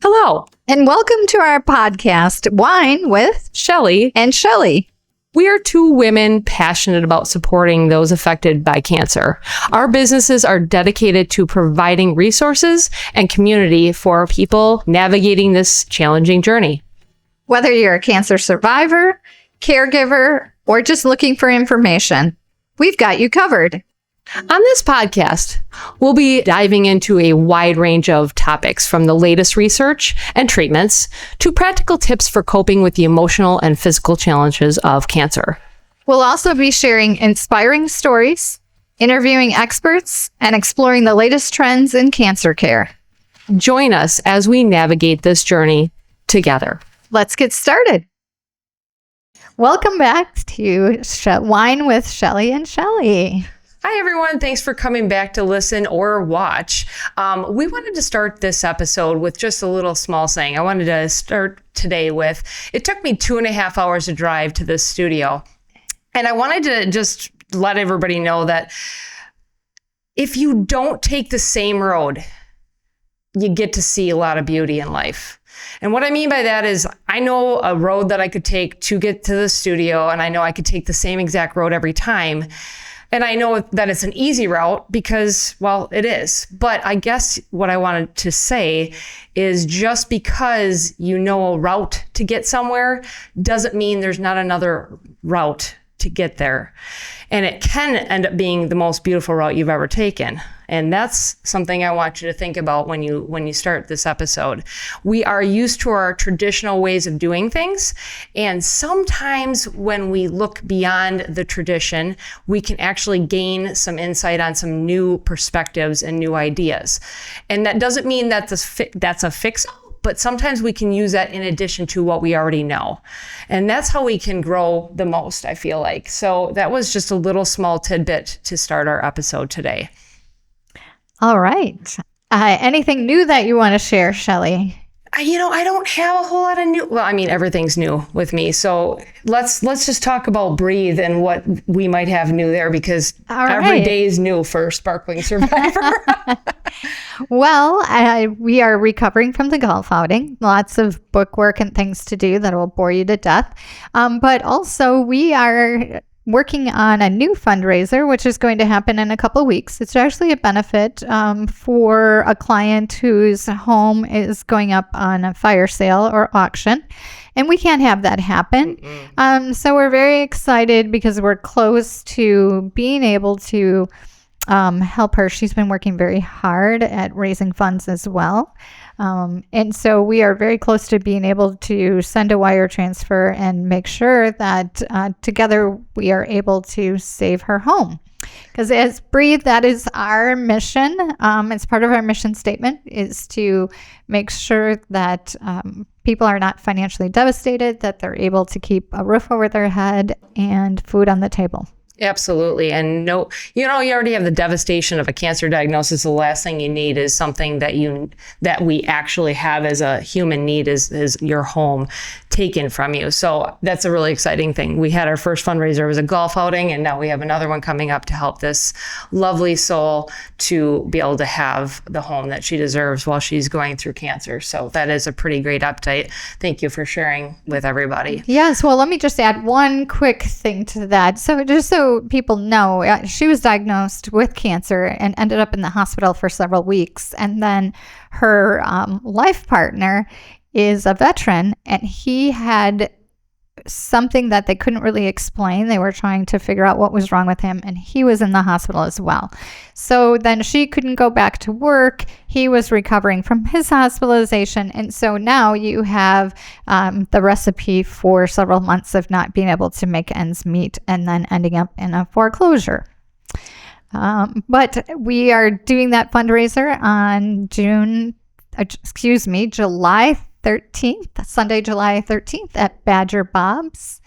Hello, and welcome to our podcast, Wine with Shelley and Shelly. We are two women passionate about supporting those affected by cancer. Our businesses are dedicated to providing resources and community for people navigating this challenging journey. Whether you're a cancer survivor, caregiver, or just looking for information, we've got you covered. On this podcast, we'll be diving into a wide range of topics, from the latest research and treatments to practical tips for coping with the emotional and physical challenges of cancer. We'll also be sharing inspiring stories, interviewing experts, and exploring the latest trends in cancer care. Join us as we navigate this journey together. Let's get started. Welcome back to Wine with Shelley and Shelly. Hi, everyone. Thanks for coming back to listen or watch. We wanted to start this episode with just a little small saying. I wanted to start today with, it took me 2.5 hours to drive to this studio. And I wanted to just let everybody know that if you don't take the same road, you get to see a lot of beauty in life. And what I mean by that is I know a road that I could take to get to the studio, and I know I could take the same exact road every time. And I know that it's an easy route because, well, it is. But I guess what I wanted to say is just because you know a route to get somewhere doesn't mean there's not another route to get there. And it can end up being the most beautiful route you've ever taken. And that's something I want you to think about when you start this episode. We are used to our traditional ways of doing things. And sometimes when we look beyond the tradition, we can actually gain some insight on some new perspectives and new ideas. And that doesn't mean that that's a fix, but sometimes we can use that in addition to what we already know. And that's how we can grow the most, I feel like. So that was just a little small tidbit to start our episode today. All right. Anything new that you want to share, Shelly? I don't have a whole lot of new. Well, I mean, everything's new with me. So let's just talk about breathe and what we might have new there, because every day is new for Sparkling Survivor. Well, we are recovering from the golf outing. Lots of book work and things to do that will bore you to death. But also we are working on a new fundraiser, which is going to happen in a couple of weeks. It's actually a benefit for a client whose home is going up on a fire sale or auction. And we can't have that happen. So we're very excited because we're close to being able to help her. She's been working very hard at raising funds as well. And so we are very close to being able to send a wire transfer and make sure that together we are able to save her home. Because as Breathe, that is our mission. It's part of our mission statement, is to make sure that people are not financially devastated, that they're able to keep a roof over their head and food on the table. Absolutely. And no, you already have the devastation of a cancer diagnosis. The last thing you need is something that we actually have as a human need is your home taken from you. So that's a really exciting thing. We had our first fundraiser, it was a golf outing, and now we have another one coming up to help this lovely soul to be able to have the home that she deserves while she's going through cancer. So that is a pretty great update. Thank you for sharing with everybody. Yes. Well, let me just add one quick thing to that. So just so people know, she was diagnosed with cancer and ended up in the hospital for several weeks. And then her life partner is a veteran, and he had something that they couldn't really explain. They were trying to figure out what was wrong with him, and he was in the hospital as well. So then she couldn't go back to work. He was recovering from his hospitalization. And so now you have the recipe for several months of not being able to make ends meet and then ending up in a foreclosure. But we are doing that fundraiser on July 13th, Sunday, July 13th at Badger Bob's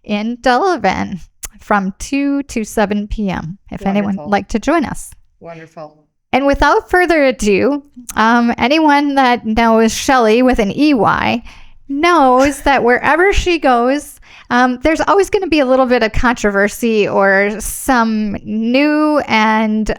in Delavan from 2 to 7 p.m. if anyone would like to join us. Wonderful. And without further ado, anyone that knows Shelley with an EY knows that wherever she goes, there's always going to be a little bit of controversy or some new and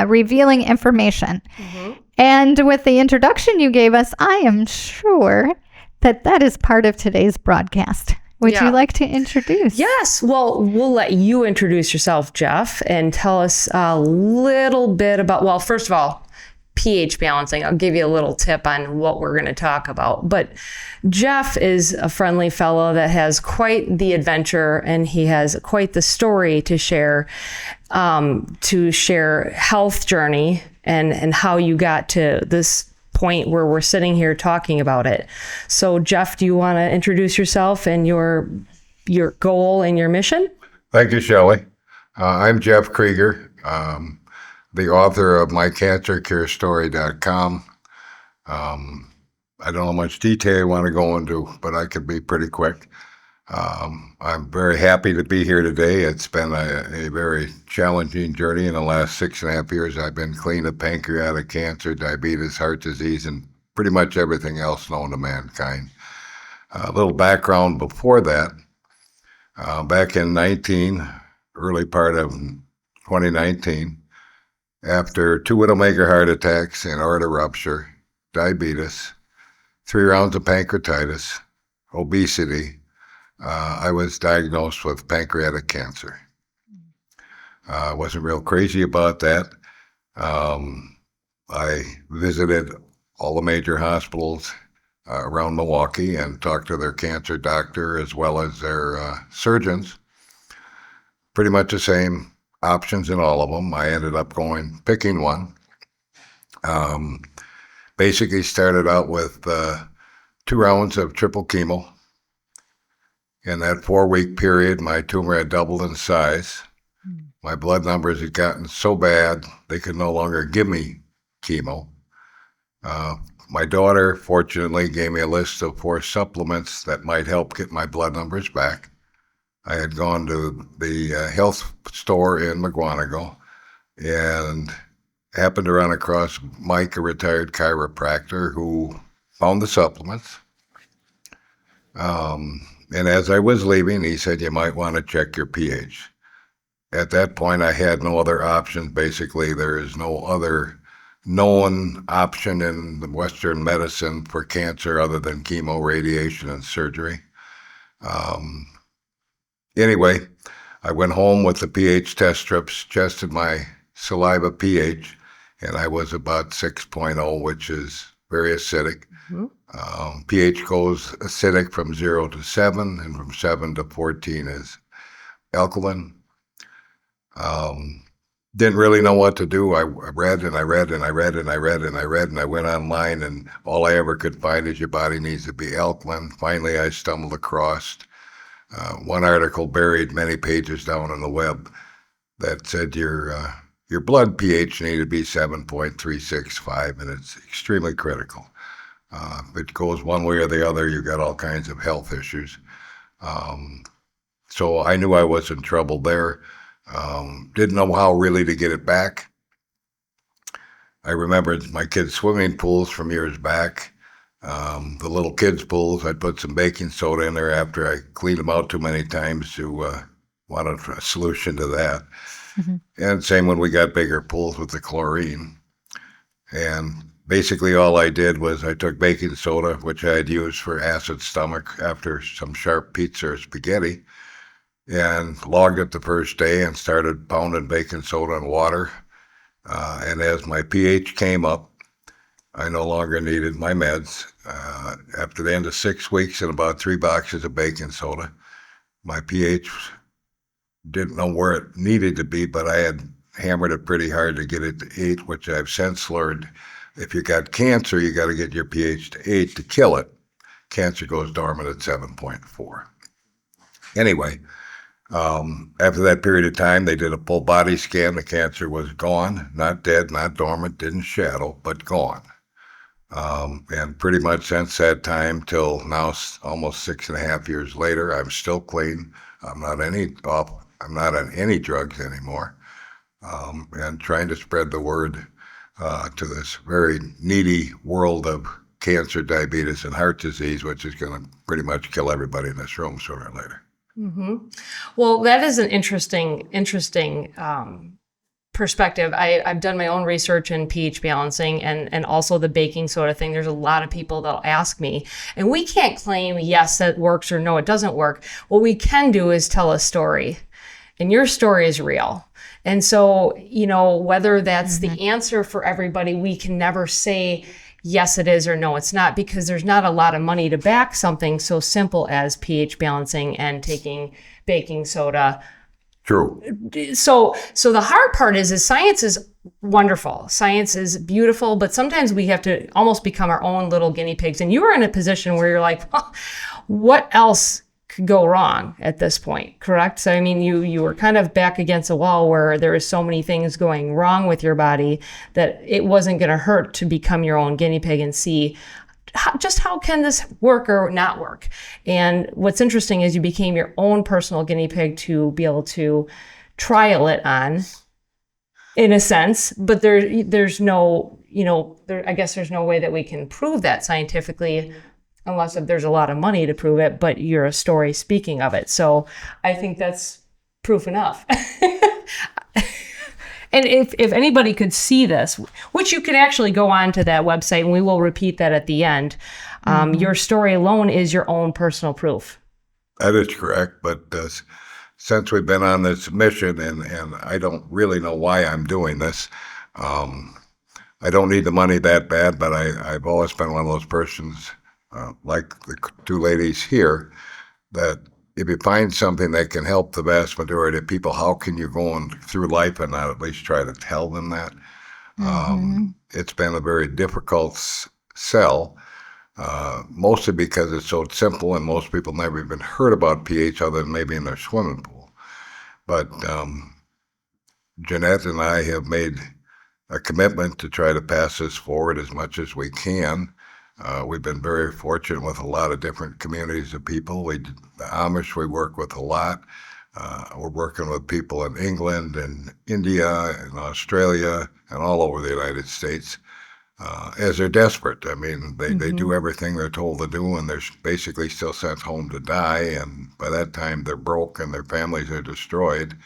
revealing information. Mm-hmm. And with the introduction you gave us, I am sure that is part of today's broadcast. Would you like to introduce? Yes. Well, we'll let you introduce yourself, Jeff, and tell us a little bit about, well, first of all, pH balancing. I'll give you a little tip on what we're going to talk about. But Jeff is a friendly fellow that has quite the adventure, and he has quite the story to share health journey and how you got to this point where we're sitting here talking about it. So Jeff, do you want to introduce yourself and your goal and your mission? Thank you, Shelley. I'm Jeff Krieger, the author of mycancercarestory.com. I don't know how much detail I want to go into, but I could be pretty quick. I'm very happy to be here today. It's been a very challenging journey. In the last 6.5 years, I've been clean of pancreatic cancer, diabetes, heart disease, and pretty much everything else known to mankind. A little background before that. Back in early part of 2019, after 2 widowmaker heart attacks and aorta rupture, diabetes, 3 rounds of pancreatitis, obesity, I was diagnosed with pancreatic cancer. I wasn't real crazy about that. I visited all the major hospitals around Milwaukee and talked to their cancer doctor as well as their surgeons. Pretty much the same options in all of them. I ended up picking one. Basically started out with 2 rounds of triple chemo. In that 4-week period, my tumor had doubled in size. My blood numbers had gotten so bad, they could no longer give me chemo. My daughter, fortunately, gave me a list of 4 supplements that might help get my blood numbers back. I had gone to the health store in McGuanago and happened to run across Mike, a retired chiropractor, who found the supplements. And as I was leaving, he said, you might want to check your pH. At that point, I had no other options. Basically, there is no other known option in the Western medicine for cancer other than chemo, radiation, and surgery. Anyway, I went home with the pH test strips, tested my saliva pH, and I was about 6.0, which is very acidic. Mm-hmm. pH goes acidic from 0 to 7, and from 7 to 14 is alkaline. Didn't really know what to do. I read and I read and I read and I read and I read, and I went online, and all I ever could find is your body needs to be alkaline. Finally, I stumbled across one article buried many pages down on the web that said your blood pH needed to be 7.365, and it's extremely critical. If it goes one way or the other, you got all kinds of health issues. So I knew I was in trouble there. Didn't know how really to get it back. I remembered my kids' swimming pools from years back. The little kids' pools, I'd put some baking soda in there after I cleaned them out too many times to want a solution to that. Mm-hmm. And same when we got bigger pools with the chlorine. And basically all I did was I took baking soda, which I had used for acid stomach after some sharp pizza or spaghetti, and logged it the first day and started pounding baking soda and water. And as my pH came up, I no longer needed my meds. After the end of 6 weeks and about 3 boxes of baking soda, my pH didn't know where it needed to be, but I had hammered it pretty hard to get it to 8, which I've since learned. If you got cancer, you got to get your pH to 8 to kill it. Cancer goes dormant at 7.4. Anyway, after that period of time, they did a full body scan. The cancer was gone, not dead, not dormant, didn't shadow, but gone. And pretty much since that time till now, almost 6.5 years later, I'm still clean. I'm not on any drugs anymore, and trying to spread the word to this very needy world of cancer, diabetes, and heart disease, which is going to pretty much kill everybody in this room sooner or later. Mm-hmm. Well, that is an interesting perspective, I've done my own research in pH balancing and also the baking soda thing. There's a lot of people that'll ask me, and we can't claim yes, that works or no, it doesn't work. What we can do is tell a story, and your story is real. And so, whether that's the answer for everybody, we can never say yes, it is or no, it's not, because there's not a lot of money to back something so simple as pH balancing and taking baking soda. True. So the hard part is science is wonderful. Science is beautiful, but sometimes we have to almost become our own little guinea pigs. And you were in a position where you're like, well, what else could go wrong at this point, correct? So, I mean, you were kind of back against a wall where there was so many things going wrong with your body that it wasn't going to hurt to become your own guinea pig and see how can this work or not work. And what's interesting is you became your own personal guinea pig to be able to trial it on, in a sense, but there's no, I guess there's no way that we can prove that scientifically unless if there's a lot of money to prove it, but you're a story speaking of it. So I think that's proof enough. And if anybody could see this, which you can actually go on to that website, and we will repeat that at the end, your story alone is your own personal proof. That is correct. But since we've been on this mission, and I don't really know why I'm doing this, I don't need the money that bad, but I've always been one of those persons, like the two ladies here, that if you find something that can help the vast majority of people, how can you go on through life and not at least try to tell them that? It's been a very difficult sell, mostly because it's so simple and most people never even heard about pH other than maybe in their swimming pool. But Jeanette and I have made a commitment to try to pass this forward as much as we can. We've been very fortunate with a lot of different communities of people. The Amish we work with a lot. We're working with people in England and India and Australia and all over the United States as they're desperate. I mean, they do everything they're told to do, and they're basically still sent home to die. And by that time, they're broke and their families are destroyed.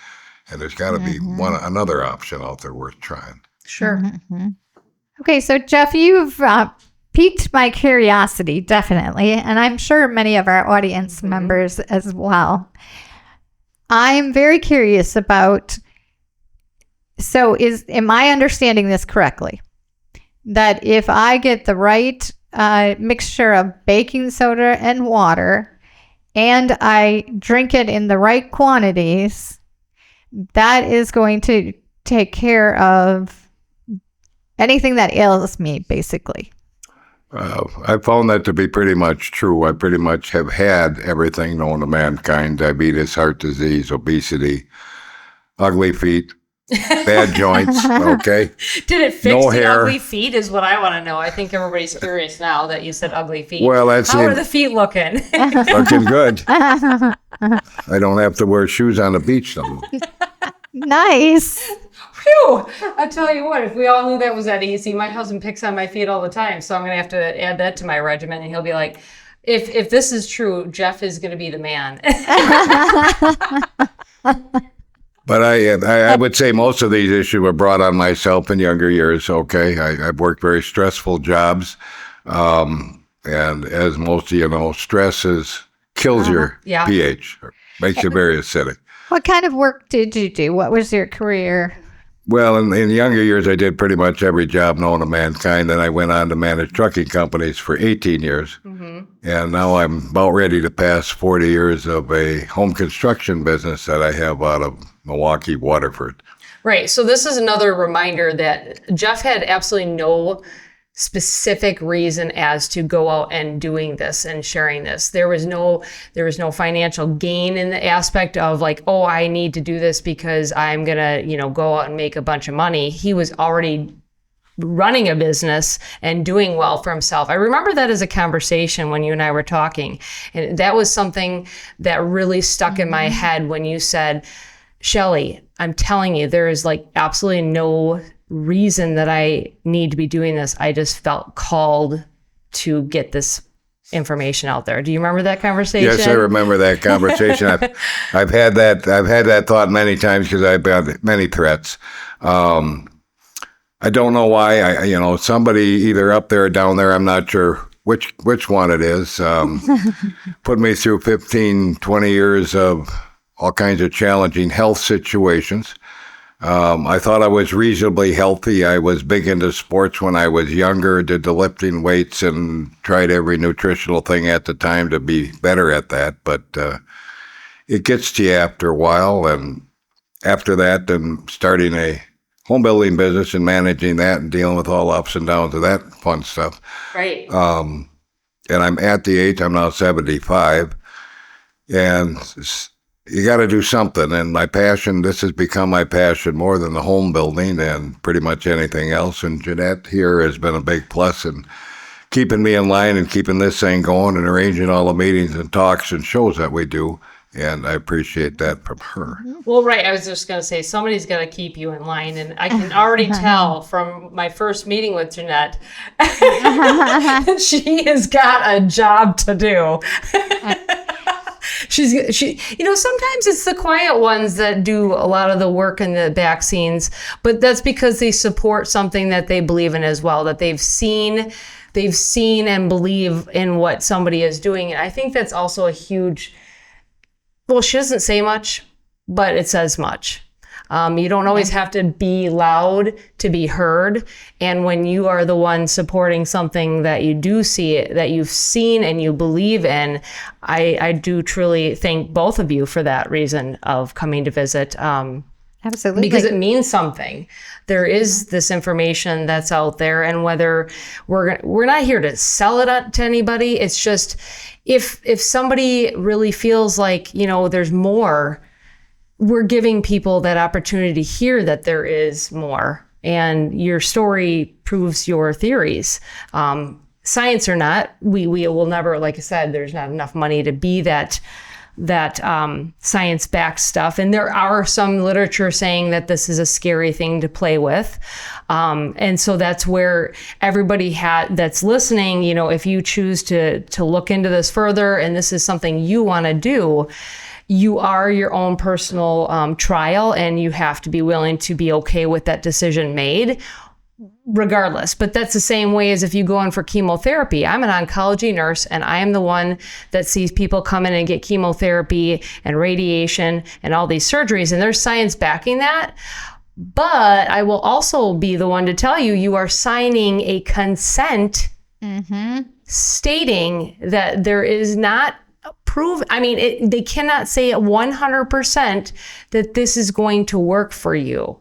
And there's got to be another option out there worth trying. Sure. Okay, so Jeff, you've piqued my curiosity, definitely, and I'm sure many of our audience members as well. I'm very curious about, am I understanding this correctly? That if I get the right mixture of baking soda and water, and I drink it in the right quantities, that is going to take care of anything that ails me, basically. I found that to be pretty much true. I pretty much have had everything known to mankind: diabetes, heart disease, obesity, ugly feet, bad joints, okay? Did it fix no the hair. Ugly feet is what I want to know. I think everybody's curious now that you said ugly feet. Well, that's How are the feet looking? looking good. I don't have to wear shoes on the beach no more. Nice. Phew! I tell you what, if we all knew that was that easy, my husband picks on my feet all the time, so I'm going to have to add that to my regimen, and he'll be like, if this is true, Jeff is going to be the man. But I would say most of these issues were brought on myself in younger years, okay? I've worked very stressful jobs, and as most of you know, stress kills your pH, makes you very acidic. What kind of work did you do? What was your career? Well, in younger years, I did pretty much every job known to mankind. Then I went on to manage trucking companies for 18 years. And now I'm about ready to pass 40 years of a home construction business that I have out of Milwaukee, Waterford. Right. So this is another reminder that Jeff had absolutely no specific reason as to go out and doing this and sharing this. There was no financial gain in the aspect of like, oh, I need to do this because I'm gonna, go out and make a bunch of money. He was already running a business and doing well for himself. I remember that as a conversation when you and I were talking, and that was something that really stuck in my head when you said, Shelley, I'm telling you, there is like absolutely no reason that I need to be doing this. I just felt called to get this information out there. Do you remember that conversation? Yes, I remember that conversation. I've had that thought many times because I've had many threats. I don't know why. Somebody either up there or down there, I'm not sure which one it is, put me through 15, 20 years of all kinds of challenging health situations. I thought I was reasonably healthy. I was big into sports when I was younger, did the lifting weights and tried every nutritional thing at the time to be better at that. But it gets to you after a while. And after that, then starting a home building business and managing that and dealing with all ups and downs of that fun stuff. Right. And I'm at the age, I'm now 75, and you got to do something. And my passion, this has become my passion more than the home building and pretty much anything else. And Jeanette here has been a big plus in keeping me in line and keeping this thing going and arranging all the meetings and talks and shows that we do. And I appreciate that from her. Well, right. I was just going to say, somebody's got to keep you in line. And I can already tell from my first meeting with Jeanette, she has got a job to do. Sometimes it's the quiet ones that do a lot of the work in the back scenes, but that's because they support something that they believe in as well, that they've seen and believe in what somebody is doing. And I think that's also a huge, well, she doesn't say much, but it says much. You don't always have to be loud to be heard. And when you are the one supporting something that you do see, that you've seen and you believe in, I do truly thank both of you for that reason of coming to visit. Absolutely. Because it means something. There is this information that's out there, and whether we're not here to sell it to anybody. It's just if somebody really feels like, there's more, we're giving people that opportunity to hear that there is more, and your story proves your theories. Science or not, we will never, like I said, there's not enough money to be that science-backed stuff. And there are some literature saying that this is a scary thing to play with. And so that's where everybody that's listening, if you choose to look into this further, and this is something you want to do, you are your own personal trial, and you have to be willing to be okay with that decision made regardless. But that's the same way as if you go in for chemotherapy. I'm an oncology nurse, and I am the one that sees people come in and get chemotherapy and radiation and all these surgeries, and there's science backing that. But I will also be the one to tell you, you are signing a consent stating that there is not they cannot say 100% that this is going to work for you.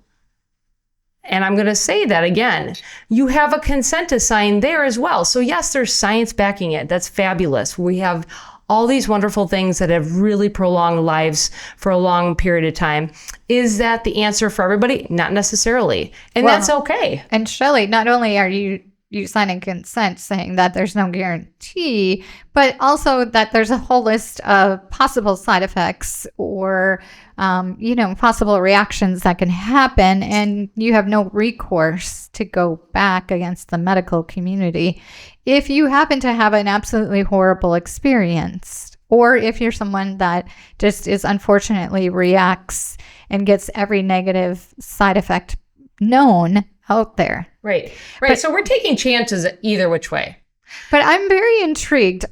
And I'm going to say that again. You have a consent to sign there as well. So yes, there's science backing it. That's fabulous. We have all these wonderful things that have really prolonged lives for a long period of time. Is that the answer for everybody? Not necessarily. And that's okay. And Shelley, not only are you signing consent saying that there's no guarantee, but also that there's a whole list of possible side effects or, possible reactions that can happen, and you have no recourse to go back against the medical community if you happen to have an absolutely horrible experience, or if you're someone that just unfortunately reacts and gets every negative side effect known out there. Right. So we're taking chances either which way. But I'm very intrigued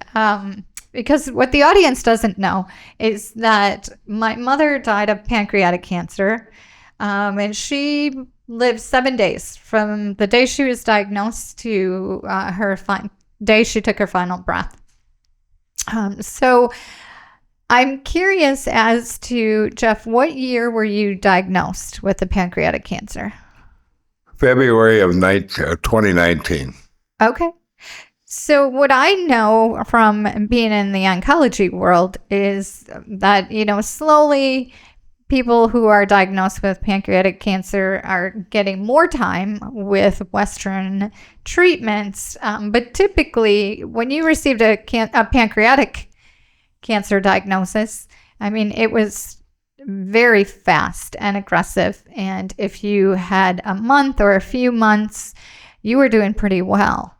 because what the audience doesn't know is that my mother died of pancreatic cancer, and she lived 7 days from the day she was diagnosed to her day she took her final breath. So I'm curious as to, Jeff, what year were you diagnosed with the pancreatic cancer? February of 2019. Okay. So what I know from being in the oncology world is that, slowly people who are diagnosed with pancreatic cancer are getting more time with Western treatments. But typically, when you received a pancreatic cancer diagnosis, it was very fast and aggressive. And if you had a month or a few months, you were doing pretty well.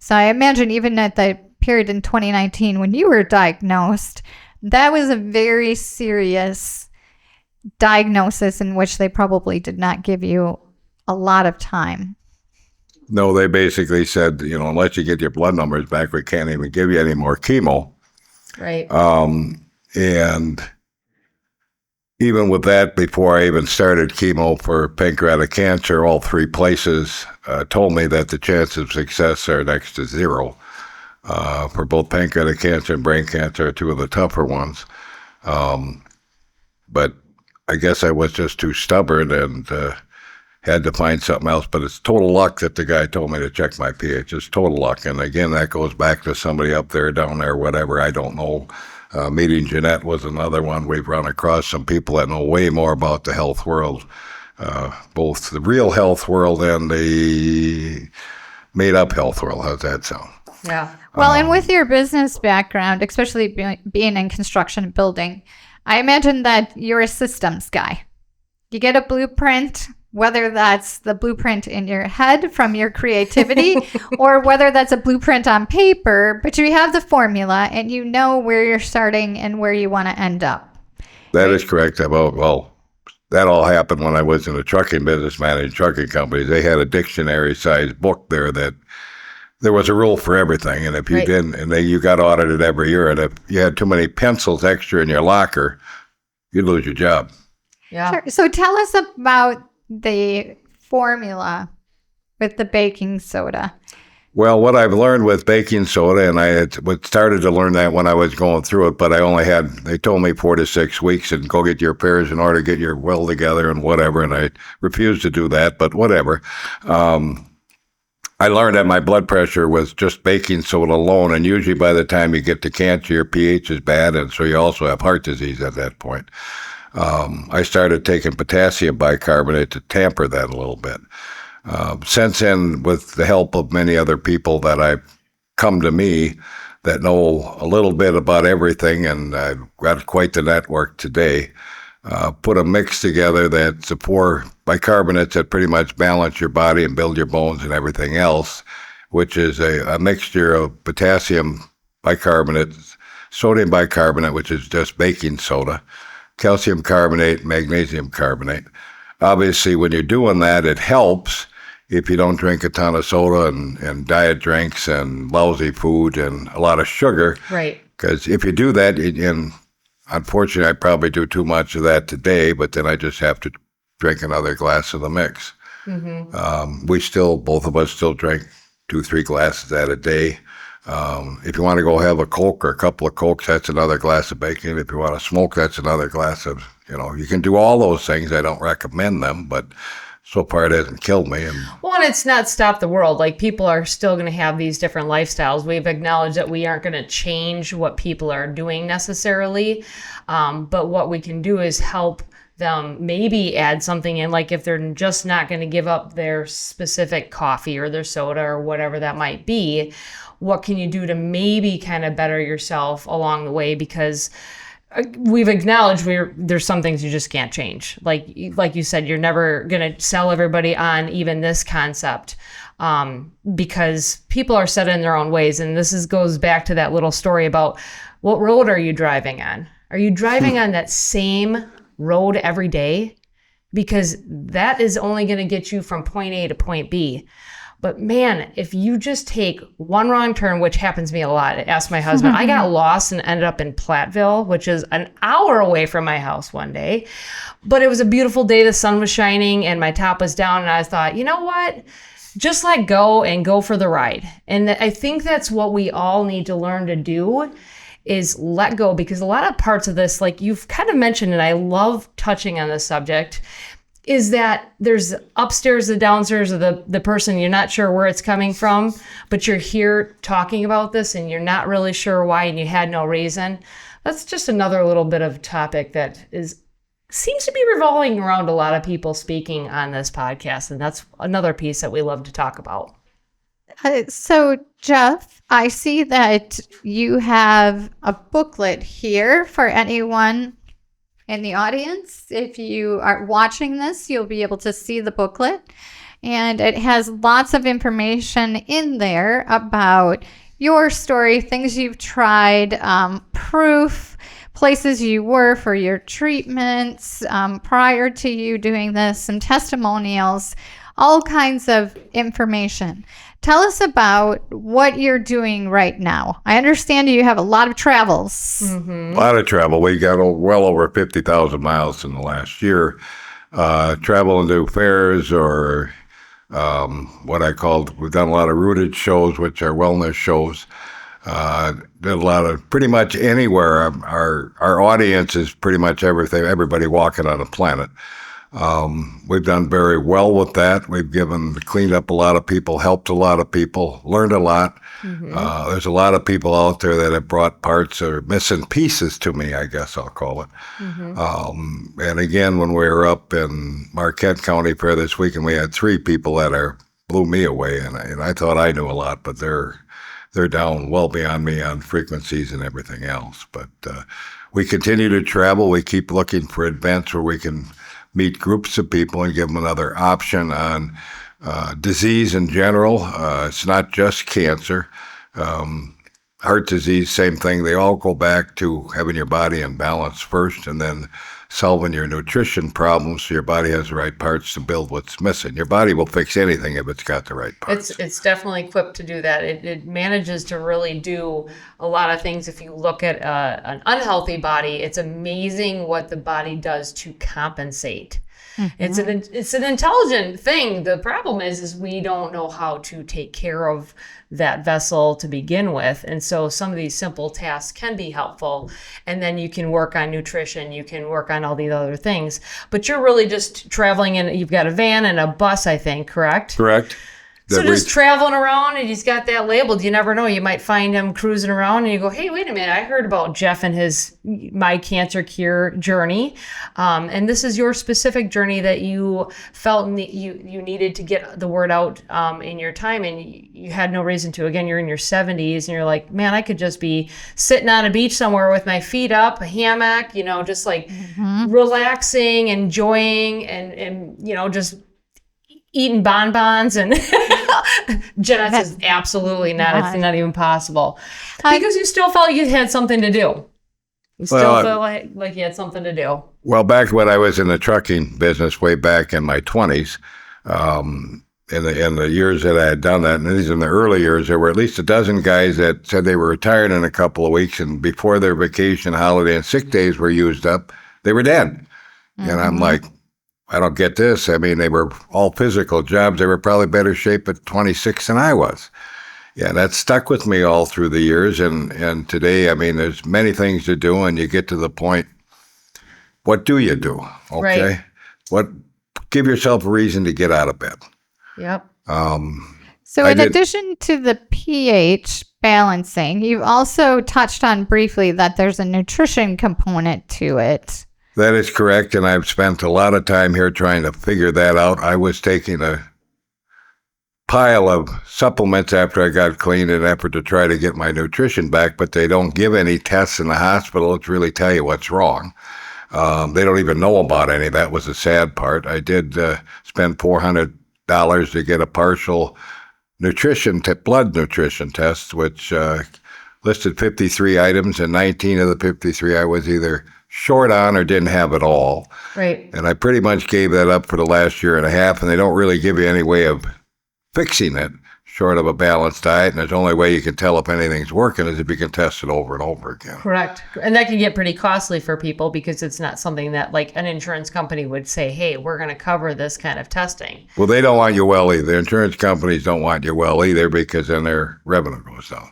So I imagine even at the period in 2019 when you were diagnosed, that was a very serious diagnosis in which they probably did not give you a lot of time. No, they basically said, unless you get your blood numbers back, we can't even give you any more chemo. Right. And even with that, before I even started chemo for pancreatic cancer, all three places told me that the chances of success are next to zero. For both pancreatic cancer and brain cancer are two of the tougher ones. But I guess I was just too stubborn and had to find something else. But it's total luck that the guy told me to check my pH. It's total luck. And again, that goes back to somebody up there, down there, whatever, I don't know. Meeting Jeanette was another one. We've run across some people that know way more about the health world, both the real health world and the made-up health world. How's that sound? Yeah. Well, and with your business background, especially being in construction and building, I imagine that you're a systems guy. You get a blueprint, whether that's the blueprint in your head from your creativity or whether that's a blueprint on paper, but you have the formula and you know where you're starting and where you want to end up. That is correct. Well, that all happened when I was in the trucking business, managing trucking companies. They had a dictionary-sized book there that there was a rule for everything. And if you didn't, and then you got audited every year, and if you had too many pencils extra in your locker, you'd lose your job. Yeah. Sure. So tell us about the formula with the baking soda. Well, what I've learned with baking soda, and I had started to learn that when I was going through it, but they told me 4 to 6 weeks and go get your affairs in order, get your will together and whatever, and I refused to do that, but whatever. I learned that my blood pressure was just baking soda alone, and usually by the time you get to cancer, your pH is bad, and so you also have heart disease at that point. I started taking potassium bicarbonate to tamper that a little bit. Since then, with the help of many other people that I've come to me that know a little bit about everything, and I've got quite the network today, put a mix together that's the 4 bicarbonates that pretty much balance your body and build your bones and everything else, which is a mixture of potassium bicarbonate, sodium bicarbonate, which is just baking soda, calcium carbonate, magnesium carbonate. Obviously, when you're doing that, it helps if you don't drink a ton of soda and diet drinks and lousy food and a lot of sugar. Right. Because if you do that, and unfortunately, I probably do too much of that today, but then I just have to drink another glass of the mix. Mm-hmm. Both of us still drink 2-3 glasses at a day. If you want to go have a Coke or a couple of Cokes, that's another glass of bacon. If you want to smoke, that's another glass of, you can do all those things. I don't recommend them, but so far it hasn't killed me. And it's not stopped the world. Like, people are still going to have these different lifestyles. We've acknowledged that we aren't going to change what people are doing necessarily. But what we can do is help them maybe add something in, like if they're just not going to give up their specific coffee or their soda or whatever that might be, what can you do to maybe kind of better yourself along the way? Because we've acknowledged there's some things you just can't change. Like you said, you're never going to sell everybody on even this concept, because people are set in their own ways. And this goes back to that little story about, what road are you driving on? Are you driving on that same road every day? Because that is only going to get you from point A to point B. But man, if you just take one wrong turn, which happens to me a lot, ask my husband, I got lost and ended up in Platteville, which is an hour away from my house one day. But it was a beautiful day. The sun was shining and my top was down. And I thought, you know what? Just let go and go for the ride. And I think that's what we all need to learn to do, is let go. Because a lot of parts of this, like you've kind of mentioned, and I love touching on this subject, is that there's upstairs, the downstairs of the person, you're not sure where it's coming from, but you're here talking about this and you're not really sure why and you had no reason. That's just another little bit of topic that seems to be revolving around a lot of people speaking on this podcast. And that's another piece that we love to talk about. So Jeff, I see that you have a booklet here for anyone in the audience. If you are watching this, you'll be able to see the booklet, and it has lots of information in there about your story, things you've tried, proof, places you were for your treatments prior to you doing this, some testimonials, all kinds of information. Tell us about what you're doing right now. I understand you have a lot of travels. A lot of travel. We got well over 50,000 miles in the last year. Travel into fairs or what I called, we've done a lot of rooted shows, which are wellness shows. Did a lot of pretty much anywhere. Our audience is pretty much everything, everybody walking on the planet. We've done very well with that. We've cleaned up a lot of people, helped a lot of people, learned a lot. There's a lot of people out there that have brought parts or missing pieces to me, I guess I'll call it. And again, when we were up in Marquette County Fair this weekend, we had 3 people that blew me away, and I thought I knew a lot, but they're down well beyond me on frequencies and everything else. But we continue to travel. We keep looking for events where we can meet groups of people and give them another option on disease in general. It's not just cancer. Heart disease, same thing. They all go back to having your body in balance first and then solving your nutrition problems so your body has the right parts to build what's missing. Your body will fix anything if it's got the right parts. It's definitely equipped to do that. It manages to really do a lot of things. If you look at an unhealthy body, it's amazing what the body does to compensate. It's an intelligent thing. The problem is we don't know how to take care of that vessel to begin with. And so some of these simple tasks can be helpful. And then you can work on nutrition. You can work on all these other things. But you're really just traveling and you've got a van and a bus, I think, correct? Correct. So just traveling around and he's got that labeled. You never know. You might find him cruising around and you go, hey, wait a minute. I heard about Jeff and his My Cancer Cure journey. And this is your specific journey that you felt you needed to get the word out in your time. And you had no reason to. Again, you're in your 70s and you're like, man, I could just be sitting on a beach somewhere with my feet up, a hammock, just like relaxing, enjoying and just eating bonbons and Jenna says absolutely not. It's not even possible. Because you still felt you had something to do. You still felt like you had something to do. Well, back when I was in the trucking business way back in my 20s, in the years that I had done that, and these in the early years, there were at least a dozen guys that said they were retired in a couple of weeks, and before their vacation, holiday, and sick days were used up, they were dead. And I'm like, I don't get this. I mean, they were all physical jobs. They were probably better shape at 26 than I was. Yeah, that stuck with me all through the years. And today, I mean, there's many things to do, and you get to the point, what do you do? Okay. Right. Give yourself a reason to get out of bed. Yep. So in addition to the pH balancing, you've also touched on briefly that there's a nutrition component to it. That is correct, and I've spent a lot of time here trying to figure that out. I was taking a pile of supplements after I got clean in an effort to try to get my nutrition back, but they don't give any tests in the hospital to really tell you what's wrong. They don't even know about any. That was the sad part. I did spend $400 to get a partial blood nutrition test, which listed 53 items, and 19 of the 53 I was either short on or didn't have at all. Right. And I pretty much gave that up for the last year and a half, and they don't really give you any way of fixing it short of a balanced diet. And the only way you can tell if anything's working is if you can test it over and over again. Correct. And that can get pretty costly for people because it's not something that like an insurance company would say, hey, we're going to cover this kind of testing. Well, they don't want you well either. The insurance companies don't want you well either because then their revenue goes down.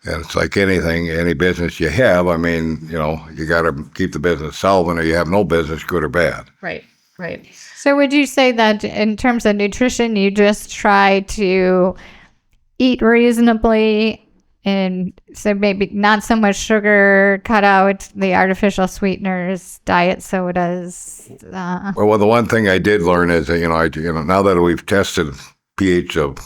And it's like anything, any business you have, I mean, you got to keep the business solvent or you have no business, good or bad. Right, right. So would you say that in terms of nutrition, you just try to eat reasonably and so maybe not so much sugar, cut out the artificial sweeteners, diet sodas? Well, the one thing I did learn is that, now that we've tested pH of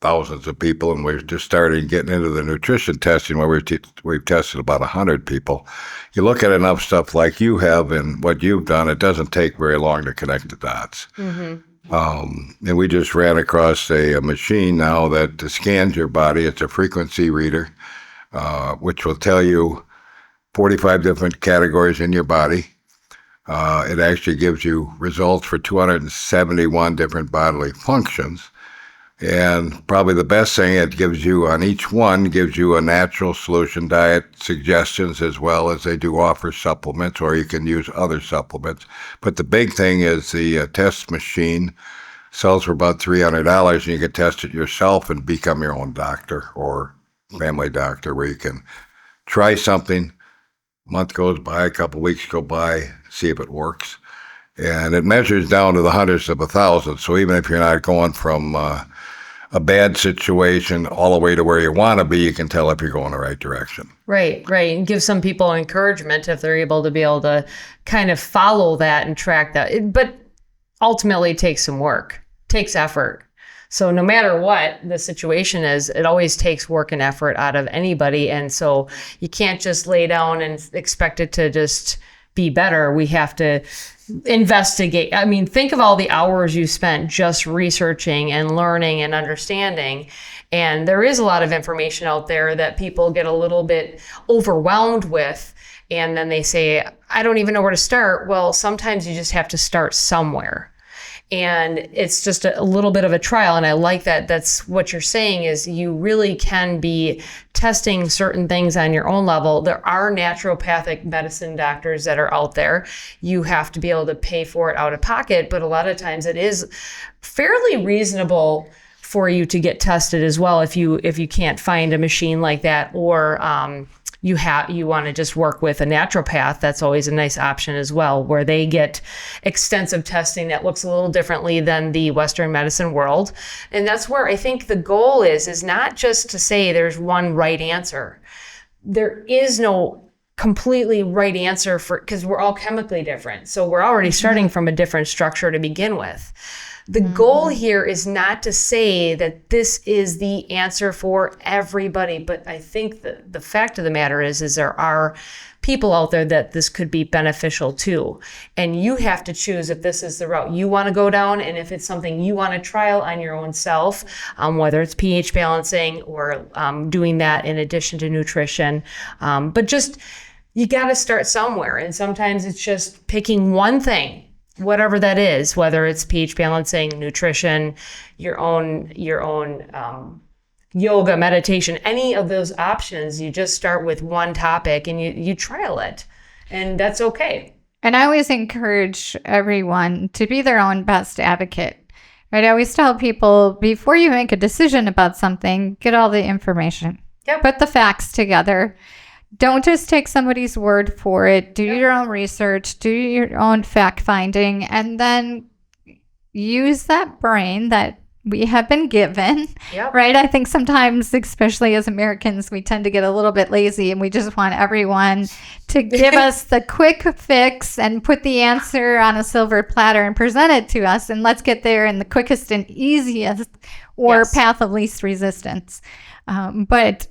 thousands of people, and we're just starting getting into the nutrition testing where we've tested about 100 people. You look at enough stuff like you have and what you've done, it doesn't take very long to connect the dots. And we just ran across a machine now that scans your body. It's a frequency reader, which will tell you 45 different categories in your body. It actually gives you results for 271 different bodily functions. And probably the best thing it gives you on each one gives you a natural solution diet suggestions, as well as they do offer supplements, or you can use other supplements. But the big thing is the test machine sells for about $300, and you can test it yourself and become your own doctor or family doctor, where you can try something. A month goes by, a couple weeks go by, see if it works. And it measures down to the hundreds of a thousand. So even if you're not going from a bad situation all the way to where you want to be, you can tell if you're going the right direction. Right. And give some people encouragement if they're able to kind of follow that and track that. But ultimately, it takes some work, takes effort. So no matter what the situation is, it always takes work and effort out of anybody. And so you can't just lay down and expect it to just be better. We have to investigate. I mean, think of all the hours you spent just researching and learning and understanding. And there is a lot of information out there that people get a little bit overwhelmed with. And then they say, I don't even know where to start. Well, sometimes you just have to start somewhere. And it's just a little bit of a trial. And I like that. That's what you're saying, is you really can be testing certain things on your own level. There are naturopathic medicine doctors that are out there. You have to be able to pay for it out of pocket. But a lot of times it is fairly reasonable for you to get tested as well if you can't find a machine like that, or you want to just work with a naturopath. That's always a nice option as well, where they get extensive testing that looks a little differently than the Western medicine world. And that's where I think the goal is not just to say there's one right answer. There is no completely right answer because we're all chemically different. So we're already starting from a different structure to begin with. The goal here is not to say that this is the answer for everybody, but I think the fact of the matter is there are people out there that this could be beneficial to. And you have to choose if this is the route you want to go down, and if it's something you want to trial on your own self, whether it's pH balancing or doing that in addition to nutrition. But just, you got to start somewhere. And sometimes it's just picking one thing, whatever that is, whether it's pH balancing, nutrition, your own yoga, meditation, any of those options. You just start with one topic and you trial it, and that's okay. And I always encourage everyone to be their own best advocate, right? I always tell people, before you make a decision about something, get all the information. Yep. Put the facts together. Don't just take somebody's word for it. Do your own research, do your own fact finding, and then use that brain that we have been given, right? I think sometimes, especially as Americans, we tend to get a little bit lazy and we just want everyone to give us the quick fix and put the answer on a silver platter and present it to us. And let's get there in the quickest and easiest or path of least resistance. But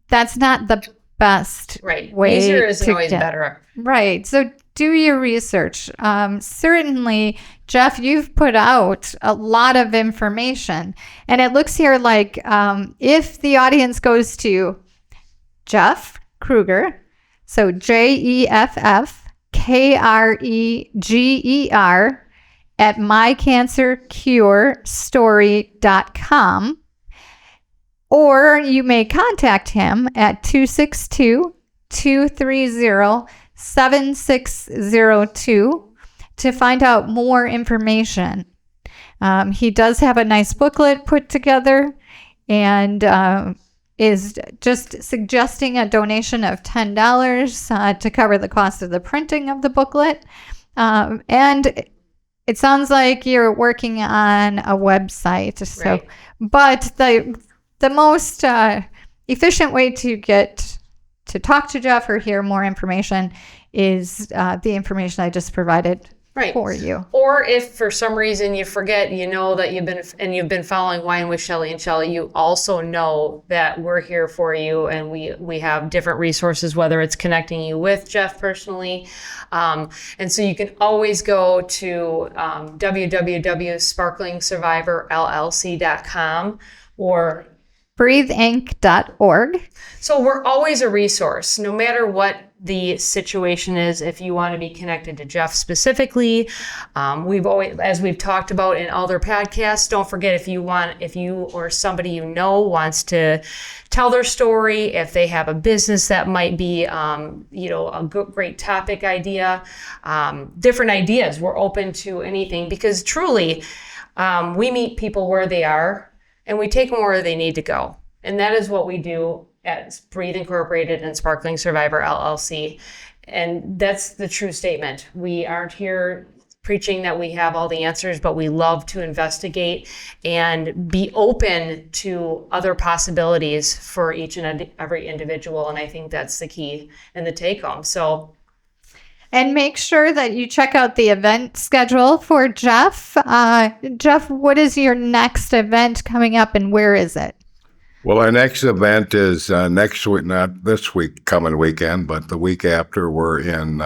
that's not the best way. Easier isn't always better. Right. So do your research. Certainly, Jeff, you've put out a lot of information, and it looks here like if the audience goes to Jeff Krueger, so JEFFKREGER at mycancercurestory.com, or you may contact him at 262-230-7602 to find out more information. He does have a nice booklet put together, and is just suggesting a donation of $10 to cover the cost of the printing of the booklet. And it sounds like you're working on a website. So, but the most efficient way to get to talk to Jeff or hear more information is the information I just provided for you. Or if for some reason you forget, you know that you've been following Wine with Shelley and Shelly, you also know that we're here for you, and we have different resources, whether it's connecting you with Jeff personally. And so you can always go to www.sparklingsurvivorllc.com, or breatheinc.org. So we're always a resource, no matter what the situation is. If you want to be connected to Jeff specifically, we've always, as we've talked about in other podcasts, don't forget, if you or somebody you know wants to tell their story, if they have a business that might be, a great topic idea, different ideas, we're open to anything, because truly, we meet people where they are and we take them where they need to go. And that is what we do at Breathe Incorporated and Sparkling Survivor LLC. And that's the true statement. We aren't here preaching that we have all the answers, but we love to investigate and be open to other possibilities for each and every individual. And I think that's the key and the take home. So, and make sure that you check out the event schedule for Jeff. Jeff, what is your next event coming up and where is it? Well, our next event is next week, not this week, coming weekend, but the week after. We're in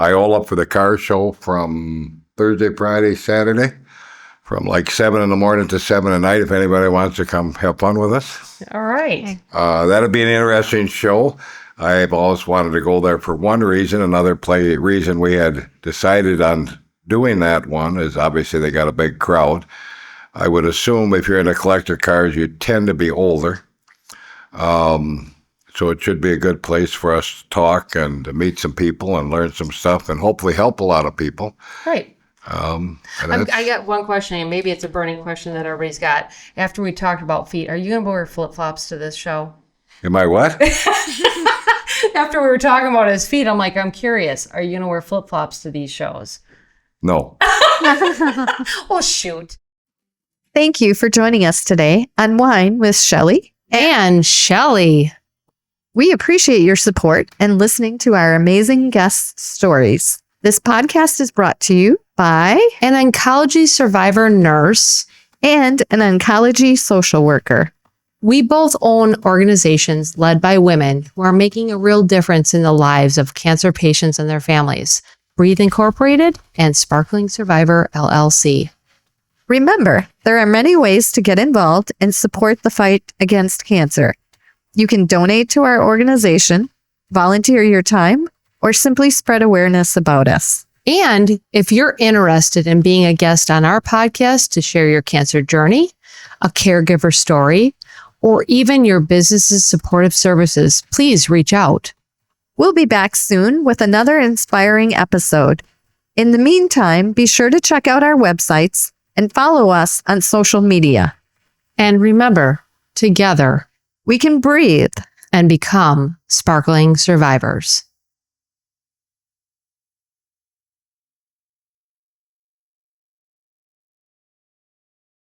Iola for the car show from Thursday, Friday, Saturday, from like 7 in the morning to 7 at night, if anybody wants to come have fun with us. all right. That'll be an interesting show. I've always wanted to go there for one reason. Another reason we had decided on doing that one is obviously they got a big crowd. I would assume if you're into collector cars, you tend to be older. So it should be a good place for us to talk and to meet some people and learn some stuff and hopefully help a lot of people. Right. I got one question, and maybe it's a burning question that everybody's got. After we talked about feet, are you going to wear flip-flops to this show? Am I what? After we were talking about his feet, I'm like, I'm curious. Are you going to wear flip-flops to these shows? No. Oh, shoot. Thank you for joining us today on Wine with Shelley and Shelly. We appreciate your support and listening to our amazing guest stories. This podcast is brought to you by an oncology survivor nurse and an oncology social worker. We both own organizations led by women who are making a real difference in the lives of cancer patients and their families. Breathe Incorporated and Sparkling Survivor LLC. Remember, there are many ways to get involved and support the fight against cancer. You can donate to our organization, volunteer your time, or simply spread awareness about us. And if you're interested in being a guest on our podcast to share your cancer journey, a caregiver story, or even your business's supportive services, please reach out. We'll be back soon with another inspiring episode. In the meantime, be sure to check out our websites and follow us on social media. And remember, together, we can breathe and become sparkling survivors.